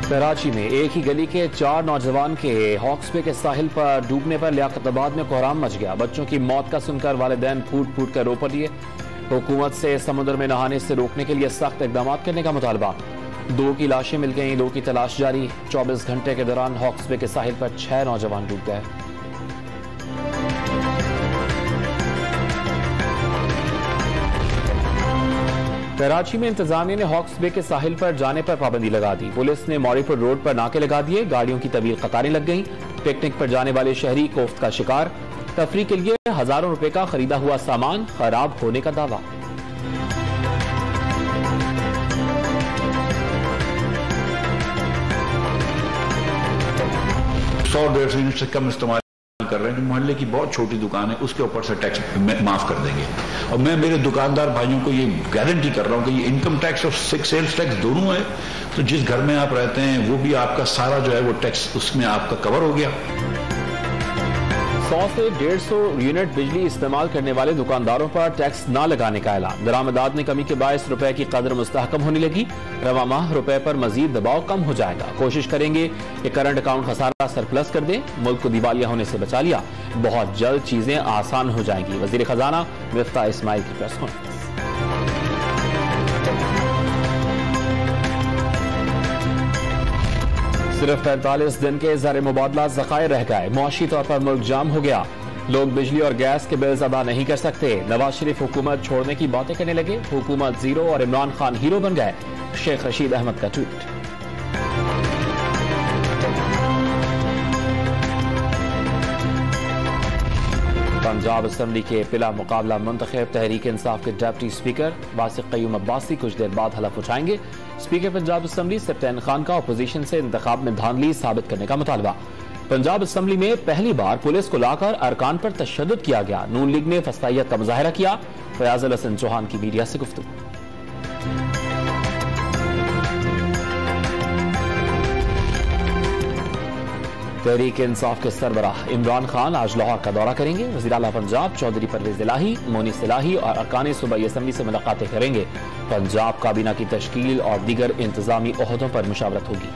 कराची में एक ही गली के 4 नौजवान के हॉक्स बे के साहिल पर डूबने पर लियाकताबाद में कोहराम मच गया। बच्चों की मौत का सुनकर वालिदैन फूट फूट कर रो पड़े। हुकूमत से समुद्र में नहाने से रोकने के लिए सख्त इकदाम करने का मुतालबा। 2 की लाशें मिल गईं, 2 की तलाश जारी। 24 घंटे के दौरान हॉक्स बे के साहिल पर 6 नौजवान डूब गए। कराची में इंतजामिया ने हॉक्स बे के साहिल पर जाने पर पाबंदी लगा दी। पुलिस ने मौरीपुर रोड पर नाके लगा दिए। गाड़ियों की तवील कतारें लग गईं। पिकनिक पर जाने वाले शहरी कोफ्त का शिकार। तफरी के लिए हजारों रुपए का खरीदा हुआ सामान खराब होने का दावा। $100-150 से कम इस्तेमाल कर रहे हैं। मोहल्ले की बहुत छोटी दुकान है, उसके ऊपर से टैक्स माफ कर देंगे। और मैं मेरे दुकानदार भाइयों को ये गारंटी कर रहा हूं कि ये इनकम टैक्स और सेल्स टैक्स दोनों है, तो जिस घर में आप रहते हैं वो भी आपका सारा जो है वो टैक्स उसमें आपका कवर हो गया। 100 से 150 यूनिट बिजली इस्तेमाल करने वाले दुकानदारों पर टैक्स न लगाने का ऐलान। दरामदात में कमी के बायस रुपए की कदर मुस्तहकम होने लगी। रवा माह रुपए पर मजीद दबाव कम हो जाएगा। कोशिश करेंगे कि करंट अकाउंट खसारा सरप्लस कर दे। मुल्क को दिवालिया होने से बचा लिया। बहुत जल्द चीजें आसान हो जाएंगी। वजीर खजाना मिफ्ताह इस्माइल की प्रेस कॉन्फ्रेंस। सिर्फ 45 दिन के ज़र मुबादला ज़खायर रह गए। मुआशी तौर पर मुल्क जाम हो गया। लोग बिजली और गैस के बिल्स अदा नहीं कर सकते। नवाज शरीफ हुकूमत छोड़ने की बातें करने लगे। हुकूमत जीरो और इमरान खान हीरो बन गए। शेख रशीद अहमद का ट्वीट। पंजाब असम्बली के पिला मुकाबला मुंतखब तहरीक इंसाफ के डिप्टी स्पीकर वासिक क़य्यूम अब्बासी कुछ देर बाद हलफ उठाएंगे। स्पीकर पंजाब असम्बली सफ्तान खान का अपोजिशन से इंतखाब में धांधली साबित करने का मुतालबा। पंजाब असम्बली में पहली बार पुलिस को लाकर अरकान पर तशद्दुद किया गया। नून लीग ने फस्तायत का मुजाहरा किया। फयाज अल हसन चौहान की मीडिया से गुफ्तगू। तहरीक इंसाफ के सरबराह इमरान खान आज लाहौर का दौरा करेंगे। वज़ीर आला पंजाब चौधरी परवेज इलाही, मोनी इलाही और अरकान सूबाई असम्बली से मुलाकातें करेंगे। पंजाब काबीना की तश्कील और दीगर इंतजामी ओहदों पर मुशावरत होगी।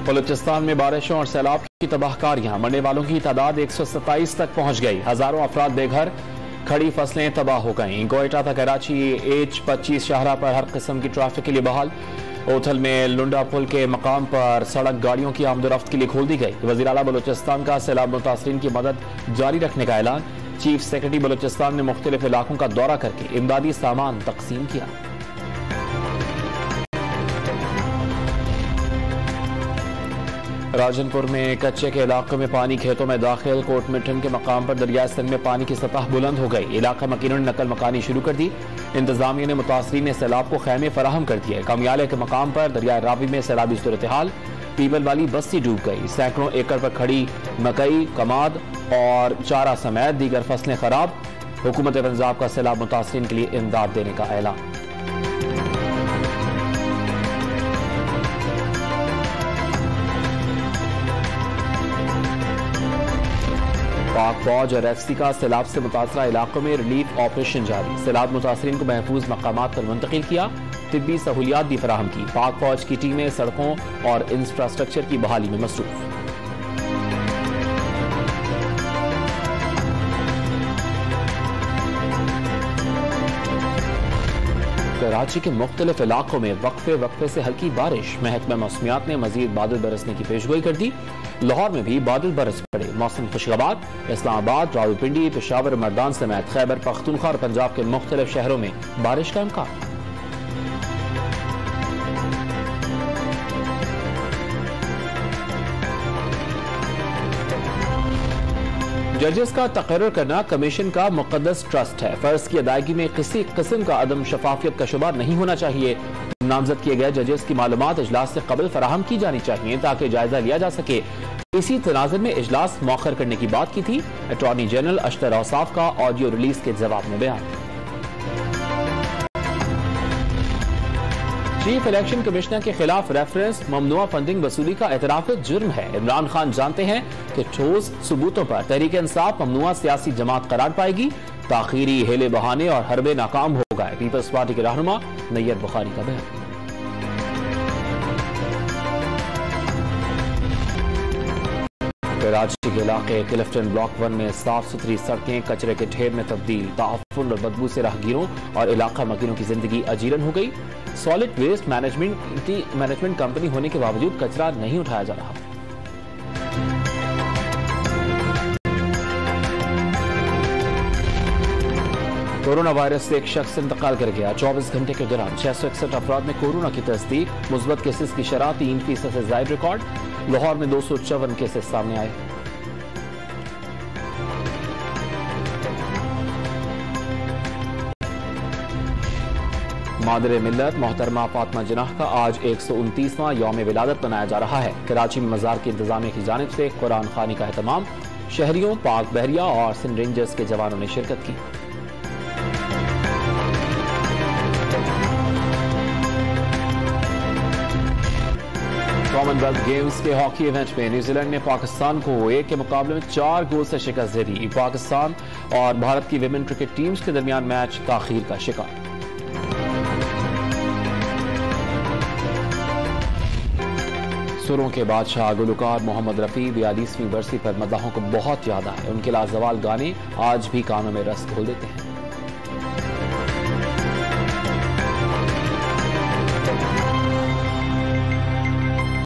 बलूचिस्तान में बारिशों और सैलाब की तबाहकारियां। मरने वालों की तादाद 127 तक पहुंच गई। हजारों अफराद बेघर, खड़ी फसलें तबाह हो गईं। कोयटा तक कराची H25 शाहरा पर हर किस्म की ट्रैफिक के लिए बहाल। ओथल में लुंडा पुल के मकाम पर सड़क गाड़ियों की आमदोरफ्त के लिए खोल दी गई। वज़ीर आला बलूचिस्तान का सैलाब मुतासरीन की मदद जारी रखने का ऐलान। चीफ सेक्रेटरी बलूचिस्तान ने मुख्तलिफ इलाकों का दौरा करके इमदादी सामान तकसीम किया। राजनपुर में कच्चे के इलाकों में पानी खेतों में दाखिल। कोट मिठन के मकाम पर दरिया सिंध में पानी की सतह बुलंद हो गई। इलाका मकीनन नकल मकानी शुरू कर दी। इंतजामिया ने मुतासरीन ने सैलाब को खैमे फराहम कर दिए। कमियाले के मकाम पर दरिया रावी में सैलाबी सूरत हाल। पीपल वाली बस्ती डूब गई। सैकड़ों एकड़ पर खड़ी मकई, कमाद और चारा समेत दीगर फसलें खराब। हुकूमत पंजाब का सैलाब मुतासरीन के लिए इमदाद देने का ऐलान। पाक फौज और एफसी का सैलाब से मुतासरा इलाकों में रिलीफ ऑपरेशन जारी। सैलाब मुतासरीन को महफूज मकामात पर मुंतकिल किया। तिब्बी सहूलियात भी फराहम की। पाक फौज की टीमें सड़कों और इंफ्रास्ट्रक्चर की बहाली में मसरूफ। कराची के मुख्तलिफ इलाकों में वक्फे से हल्की बारिश। महकमा मौसमियात ने मजीद बादल बरसने की पेशगोई कर दी। लाहौर में भी बादल बरस पड़े। मौसम खुशगवार। इस्लामाबाद, रावलपिंडी, पेशावर, मर्दान समेत खैबर पख्तूनख्वा और पंजाब के मुख्तलिफ शहरों में बारिश का इम्कान। जजेस का तकर्रुर करना कमीशन का मुकद्दस ट्रस्ट है। फर्ज की अदायगी में किसी किस्म का अदम शफाफियत का शुमार नहीं होना चाहिए। नामजद किए गए जजेस की मालूमात इजलास से कबल फराहम की जानी चाहिए ताकि जायजा लिया जा सके। इसी तनाजुर में इजलास मौखर करने की बात की थी। अटॉर्नी जनरल अशतर औसाफ का ऑडियो रिलीज के जवाब में बयान। चीफ इलेक्शन कमिश्नर के खिलाफ रेफरेंस ममनुआ फंडिंग वसूली का एतराफ जुर्म है। इमरान खान जानते हैं कि ठोस सबूतों पर तहरीक इंसाफ ममनुआ सियासी जमात करार पाएगी। ताखीरी हेले बहाने और हरबे नाकाम हो गए। पीपल्स पार्टी के रहनुमा नैयत बुखारी का बयान। कराची के इलाके क्लिफ्टन ब्लॉक 1 में साफ सुथरी सड़कें कचरे के ढेर में तब्दील। ताफुन और बदबू से राहगीरों और इलाका मकीनों की जिंदगी अजीरन हो गई। सॉलिड वेस्ट मैनेजमेंट कंपनी होने के बावजूद कचरा नहीं उठाया जा रहा। कोरोना वायरस से एक शख्स इंतकाल कर गया। 24 घंटे के दौरान 661 अफराद में कोरोना की तस्दीक। मुस्बत केसेस की शरह 3% से जायद रिकॉर्ड। लाहौर में 254 केसेस सामने आए। मादरे मिल्लत मोहतरमा फातिमा जिन्नाह का आज 129वां यौम विलादत मनाया जा रहा है। कराची में मज़ार की इंतजामिया की जानिब से कुरान खानी का एहतमाम। शहरियों, पाक बहरिया और सिंध रेंजर्स के जवानों ने शिरकत की। कॉमनवेल्थ गेम्स के हॉकी इवेंट में न्यूजीलैंड ने पाकिस्तान को 1 के मुकाबले में 4 गोल से शिकस्त दे दी। पाकिस्तान और भारत की विमेन क्रिकेट टीम्स के दरमियान मैच ताखीर का शिकार। सुरों के बादशाह गुलकार मोहम्मद रफी 42वीं बरसी पर मदाहों को बहुत याद आए। उनके लाजवाल गाने आज भी कानों में रस घोल देते हैं।